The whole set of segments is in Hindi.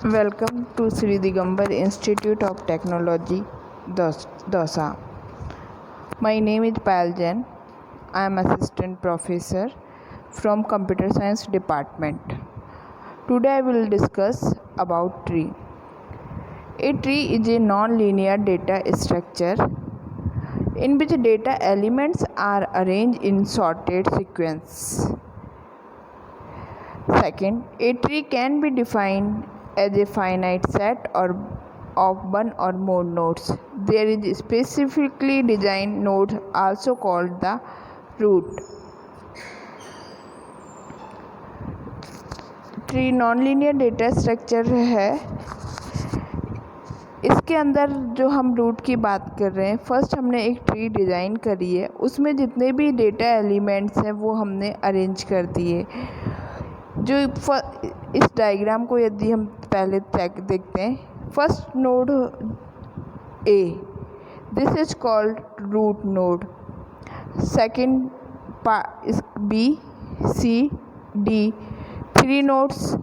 Welcome to Sri Digambar Institute of Technology, Dausa. My name is Payal Jain. I am assistant professor from Computer Science Department. Today I will discuss about tree. A tree is a non-linear data structure in which data elements are arranged in sorted sequence. Second, a tree can be defined as a finite set or of one or more nodes. There is specifically designed node also called the root. Tree nonlinear data structure है। इसके अंदर जो हम रूट की बात कर रहे हैं, फर्स्ट हमने एक ट्री डिज़ाइन करी है, उसमें जितने भी डेटा एलिमेंट्स हैं वो हमने अरेंज कर दिए। जो इस डायग्राम को यदि हम पहले देखते हैं, first node A, this is called root node. Second B C D, 3 nodes.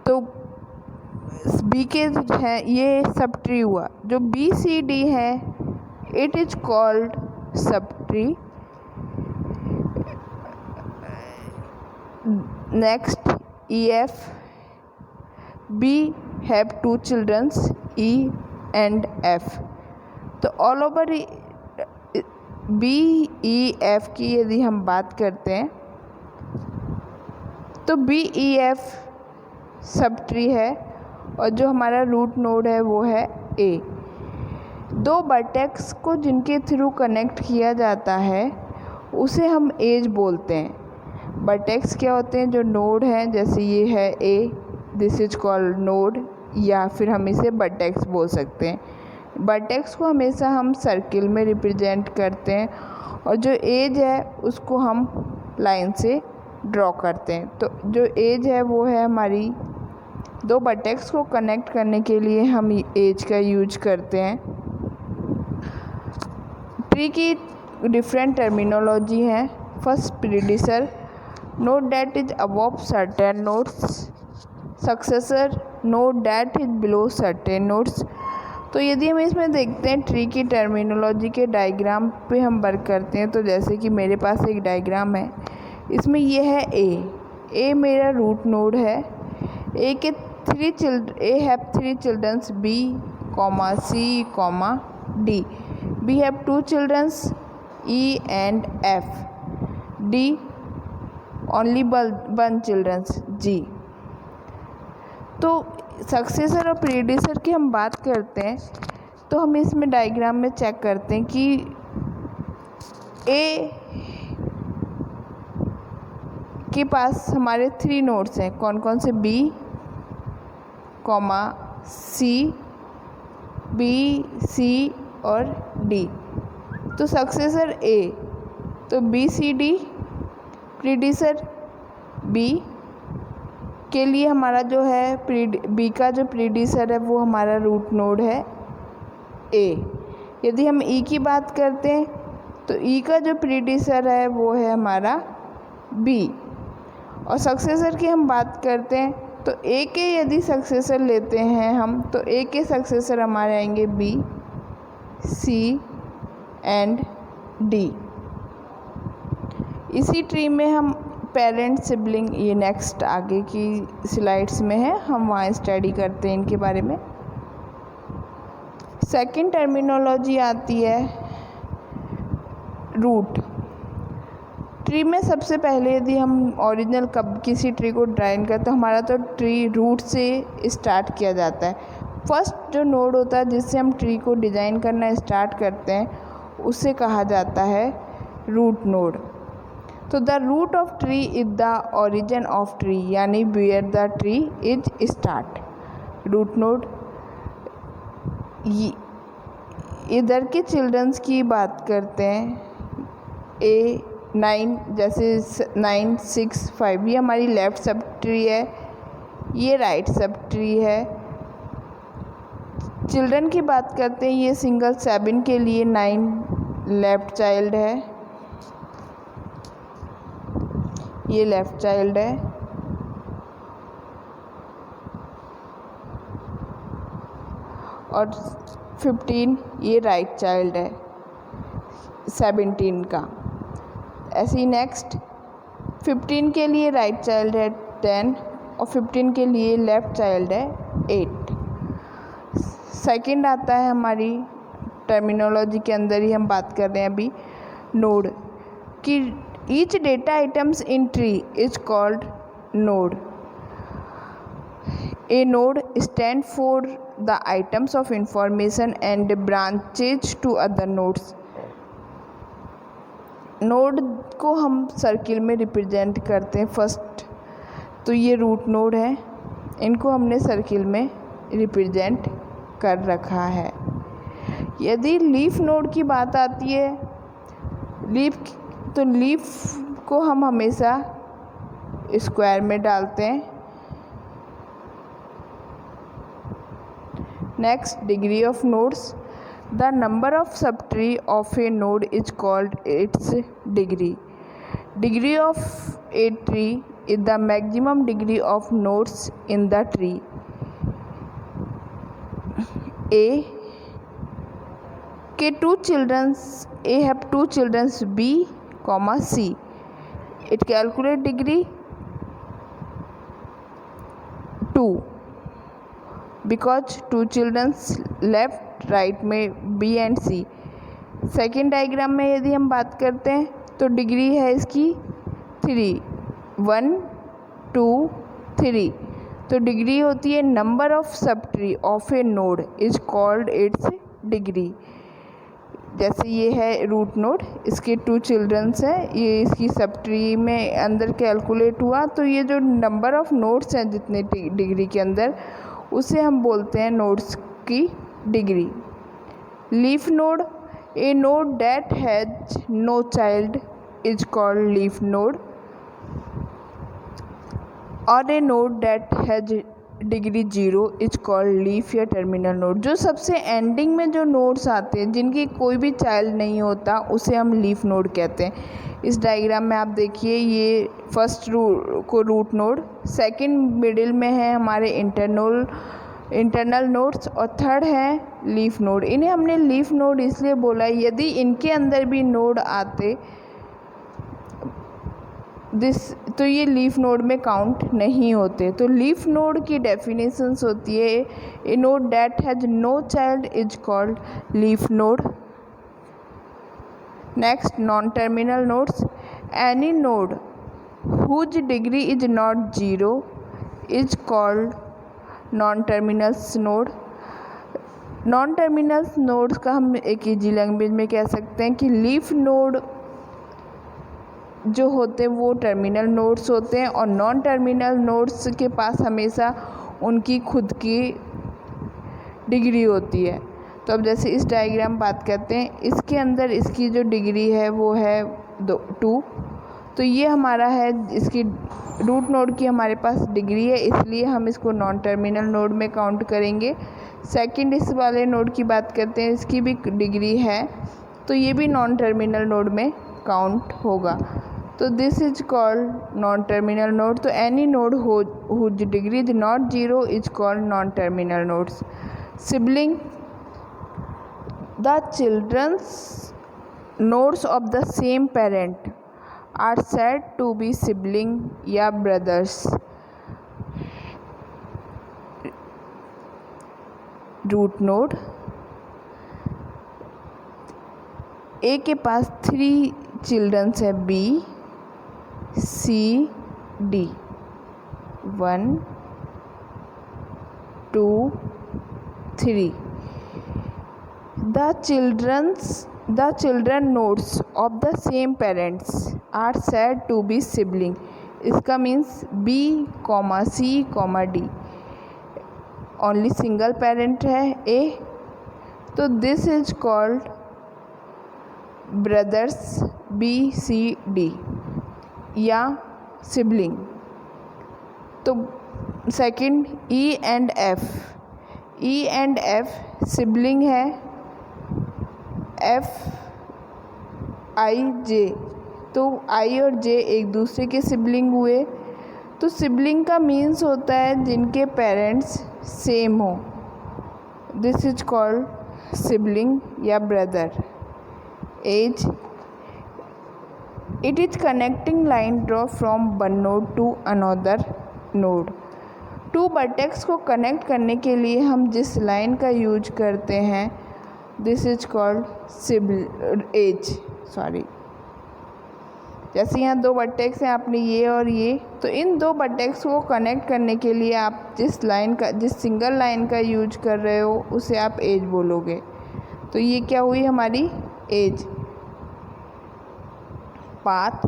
तो बी के हैं ये सब ट्री हुआ। जो बी सी डी है it is called subtree. Next EF, B have 2 children E and F। तो all over B E F की यदि हम बात करते हैं तो B E F sub tree है और जो हमारा रूट नोड है वो है A। 2 वर्टेक्स को जिनके थ्रू कनेक्ट किया जाता है उसे हम एज बोलते हैं। वर्टेक्स क्या होते हैं? जो नोड हैं, जैसे ये है ए, दिस इज कॉल्ड नोड, या फिर हम इसे वर्टेक्स बोल सकते हैं। वर्टेक्स को हमेशा हम सर्किल में रिप्रेजेंट करते हैं और जो एज है उसको हम लाइन से ड्रॉ करते हैं। तो जो एज है वो है हमारी, 2 वर्टेक्स को कनेक्ट करने के लिए हम एज का यूज करते हैं। ट्री की डिफरेंट टर्मिनोलॉजी है। First, predecessor, node that is above certain nodes, successor, node that is below certain nodes। तो यदि हम इसमें देखते हैं ट्री की टर्मिनोलॉजी के डायग्राम पे हम वर्क करते हैं, तो जैसे कि मेरे पास एक डायग्राम है, इसमें ये है ए मेरा रूट नोड है। ए के 3 childrens B C D. B have 2 childrens E and F. D only 1 childrens G. तो सक्सेसर और प्रीडिसर की हम बात करते हैं तो हम इसमें डायग्राम में चेक करते हैं कि ए के पास हमारे 3 नोड्स हैं। कौन कौन से? बी सी, बी सी और डी। तो सक्सेसर ए, तो बी सी डी। प्रीडिसर बी के लिए हमारा जो है बी का जो प्रीडिसर है वो हमारा रूट नोड है ए। यदि हम ई की बात करते हैं तो ई का जो प्रीडिसर है वो है हमारा बी। और सक्सेसर की हम बात करते हैं तो ए के यदि सक्सेसर लेते हैं हम, तो ए के सक्सेसर हमारे आएंगे बी सी एंड डी। इसी ट्री में हम पेरेंट सिबलिंग, ये नेक्स्ट आगे की स्लाइड्स में है, हम वहाँ स्टडी करते हैं इनके बारे में। सेकंड टर्मिनोलॉजी आती है रूट। ट्री में सबसे पहले यदि हम ओरिजिनल कब किसी ट्री को डिज़ाइन करते हैं, हमारा तो ट्री रूट से स्टार्ट किया जाता है। फर्स्ट जो नोड होता है जिससे हम ट्री को डिज़ाइन करना स्टार्ट करते हैं उसे कहा जाता है रूट नोड। तो the root of tree is the origin of tree, यानी where the tree is start. Root node. इधर के चिल्ड्रंस की बात करते हैं, ए 9, जैसे 9 6 5, ये हमारी लेफ़्ट सब ट्री है, ये राइट सब ट्री है। चिल्ड्रन की बात करते हैं, ये सिंगल 7 के लिए 9 लेफ़्ट चाइल्ड है, ये लेफ़्ट चाइल्ड है। और 15 ये राइट चाइल्ड है 17 का। ऐसे ही नेक्स्ट 15 के लिए राइट चाइल्ड है 10 और 15 के लिए लेफ़्ट चाइल्ड है 8। सेकंड आता है हमारी टर्मिनोलॉजी के अंदर ही हम बात कर रहे हैं अभी नोड कि each data items in tree is called node. A node stand for the items of information and branches to other nodes. Node को हम सर्किल में रिप्रेजेंट करते हैं फर्स्ट, तो ये रूट नोड है, इनको हमने सर्किल में रिप्रेजेंट कर रखा है। यदि लीफ नोड की बात आती है तो लीफ को हम हमेशा स्क्वायर में डालते हैं। Next degree of nodes, the number of sub tree of A node is called its degree. Degree of a tree is the maximum degree of nodes in the tree. A have two children B, C. It calculate degree 2 because two children left right में B and C। Second diagram में यदि हम बात करते हैं तो डिग्री है इसकी 3, 1 2 3। तो डिग्री होती है number of sub tree of A node is called its degree. जैसे ये है रूट नोड, इसके 2 चिल्ड्रंस हैं, ये इसकी सब ट्री में अंदर कैलकुलेट हुआ, तो ये जो नंबर ऑफ नोड्स हैं जितने डिग्री के अंदर, उसे हम बोलते हैं नोड्स की degree. Leaf node, a node that has no child is called leaf node और a node that has degree 0 is called leaf या टर्मिनल नोड। जो सबसे एंडिंग में जो नोड्स आते हैं जिनकी कोई भी चाइल्ड नहीं होता उसे हम लीफ नोड कहते हैं। इस डायग्राम में आप देखिए, ये first root node, second middle में है हमारे इंटरनल नोड्स और थर्ड है लीफ नोड। इन्हें हमने लीफ नोड इसलिए बोला यदि इनके अंदर भी नोड आते तो ये लीफ नोड में काउंट नहीं होते। तो लीफ नोड की डेफिनेशंस होती है a node that has no child is called leaf node. Next non terminal nodes, any node whose degree is not 0 is called non terminals node. Non terminals nodes का हम एक ईजी लैंग्वेज में कह सकते हैं कि लीफ नोड जो होते हैं वो टर्मिनल नोड्स होते हैं और नॉन टर्मिनल नोड्स के पास हमेशा उनकी खुद की डिग्री होती है। तो अब जैसे इस डायग्राम बात करते हैं, इसके अंदर इसकी जो डिग्री है वो है 2, तो ये हमारा है, इसकी रूट नोड की हमारे पास डिग्री है, इसलिए हम इसको नॉन टर्मिनल नोड में काउंट करेंगे। सेकंड इस वाले नोड की बात करते हैं, इसकी भी डिग्री है, तो ये भी नॉन टर्मिनल नोड में काउंट होगा। तो this is called non terminal node. तो any node whose degree is not 0 is called non terminal nodes. Sibling, the childrens nodes of the same parent are said to be sibling या ब्रदर्स। रूट नोड, ए के पास 3 चिल्ड्रंस है B C D, 1 2 3। The children nodes of the same parents are said to be sibling। इसका means B, C, D only single parent है A, तो this is called brothers B C D या सिबलिंग। तो second E and F sibling है F I J, तो I और J एक दूसरे के सिबलिंग हुए। तो सिबलिंग का मीन्स होता है जिनके पेरेंट्स सेम हो। दिस इज कॉल्ड सिबलिंग या brother. Edge, it is connecting line draw from one node to another node. Two vertex को कनेक्ट करने के लिए हम जिस लाइन का यूज करते हैं दिस इज कॉल्ड एज. जैसे यहाँ दो वर्टेक्स हैं आपने ये और ये, तो इन दो वर्टेक्स को कनेक्ट करने के लिए आप जिस सिंगल लाइन का यूज कर रहे हो उसे आप एज बोलोगे. तो ये क्या हुई हमारी edge. Path,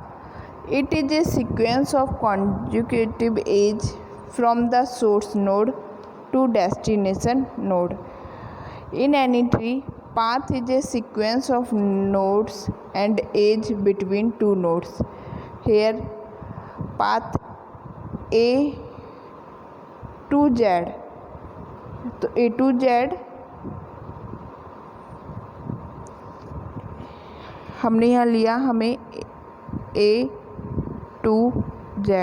it is a sequence of consecutive edge from the source node to destination node. In any tree, path is a sequence of nodes and edge between two nodes. Here, path A to Z. तो A to Z हमने यहाँ लिया, हमें A to Z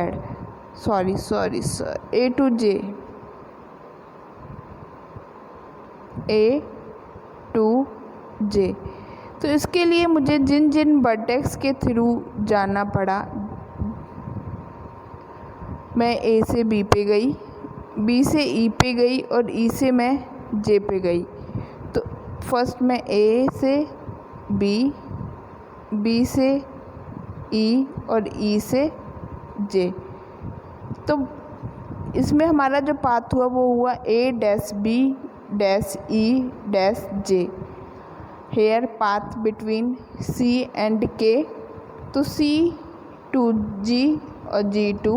A to J, A to J. तो इसके लिए मुझे जिन जिन वर्टेक्स के थ्रू जाना पड़ा, मैं A से B पे गई, B से E पे गई और E से मैं J पे गई. तो फर्स्ट मैं A से B, B से E और E से J. तो इसमें हमारा जो पाथ हुआ वो हुआ A-B-E-J. Here path between C and K, तो C to G और G to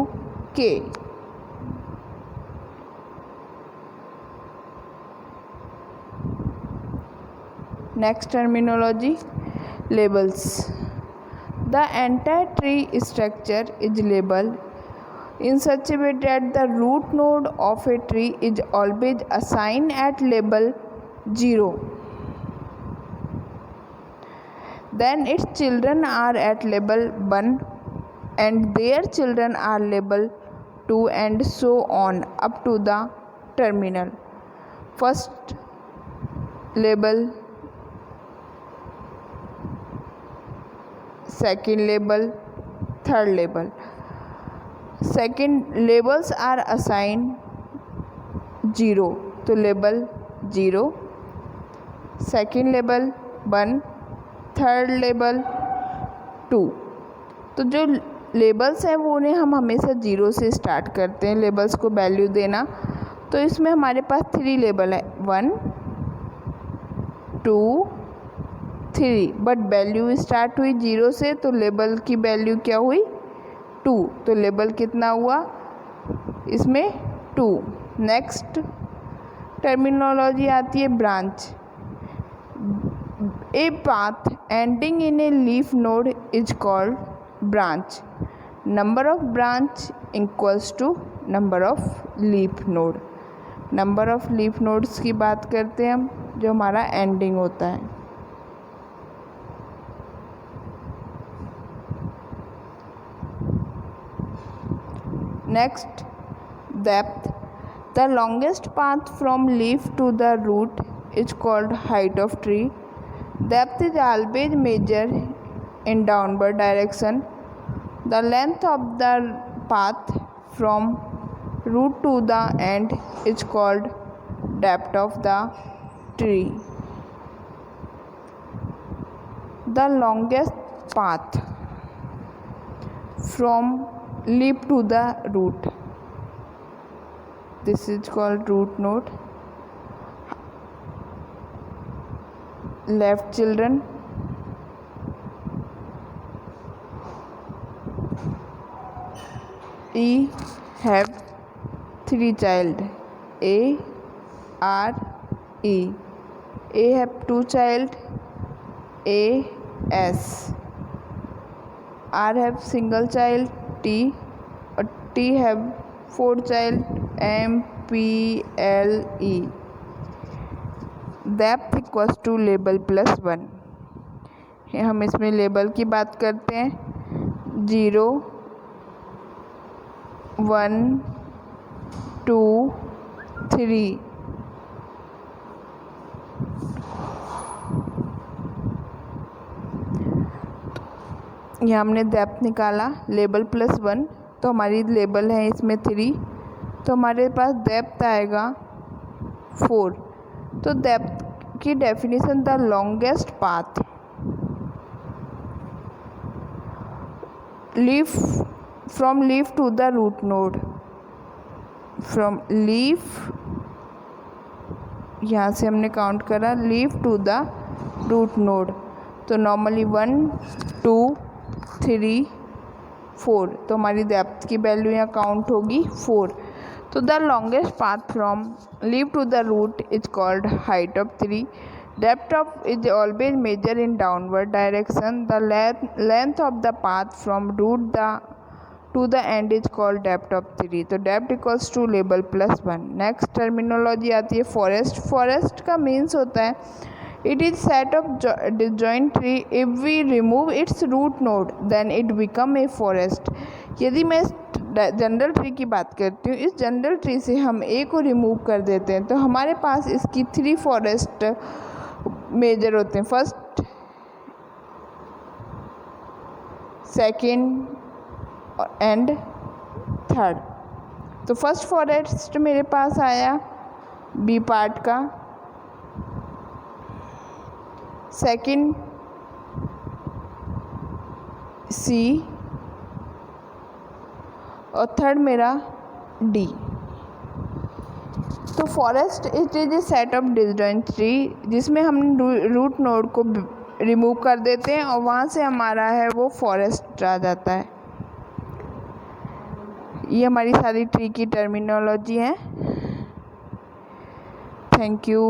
K. Next terminology, labels. The entire tree structure is label in such a way that the root node of a tree is always assigned at label 0. Then its children are at label 1 and their children are label 2 and so on up to the terminal. First label, second label, third label. Second labels are assign 0, तो label 0, second label 1, third label 2. तो जो लेबल्स हैं वो उन्हें हम हमेशा 0 से स्टार्ट करते हैं लेबल्स को वैल्यू देना. तो इसमें हमारे पास 3 लेबल है, 1 2 3, बट वैल्यू स्टार्ट हुई 0 से, तो लेबल की वैल्यू क्या हुई 2. तो लेबल कितना हुआ इसमें 2. नेक्स्ट टर्मिनोलॉजी आती है branch. A path ending in a leaf node is called branch. Number of branch equals to number of leaf node. Number of leaf nodes की बात करते हैं हम, जो हमारा एंडिंग होता है. Next, depth. The longest path from leaf to the root is called height of tree. Depth is always measured in downward direction. The length of the path from root to the end is called depth of the tree. The longest path from leaf to the root, this is called root node. Left children, E have 3 child, A R E. A have 2 child, A S. R have single child, T, और T have 4 child, M P L E. Depth equals to label plus 1. हम इसमें लेबल की बात करते हैं. 0 1 2 3. यहाँ हमने डेप्थ निकाला, लेबल +1, तो हमारी लेबल है इसमें 3, तो हमारे पास डेप्थ आएगा 4। तो डेप्थ की definition, the longest path from leaf to the root node, from leaf, यहाँ से हमने काउंट करा, leaf to the root node, तो नॉर्मली 1 2 3 4, तो हमारी डेप्थ की वैल्यू यहाँ काउंट होगी 4। तो the longest path from leaf to the root is called height of tree. Depth of is always measure in downward direction. The length of the path from root to the end is called depth of tree. तो डेप्थ इक्वल्स टू लेबल +1। नेक्स्ट टर्मिनोलॉजी आती है फॉरेस्ट। फॉरेस्ट का मीन्स होता है it is set of disjoint tree, if we remove its root node then it become a forest. यदि मैं जनरल ट्री की बात करती हूँ, इस जनरल ट्री से हम ए को रिमूव कर देते हैं तो हमारे पास इसकी 3 फॉरेस्ट मेजर होते हैं, फर्स्ट, सेकेंड एंड थर्ड। तो फर्स्ट फॉरेस्ट मेरे पास आया बी पार्ट का, सेकेंड सी और थर्ड मेरा डी। तो forest it is A set of disjoint tree जिसमें हम रूट नोड को रिमूव कर देते हैं और वहाँ से हमारा है वो फॉरेस्ट आ जाता है। ये हमारी सारी ट्री की टर्मिनोलॉजी है। Thank you.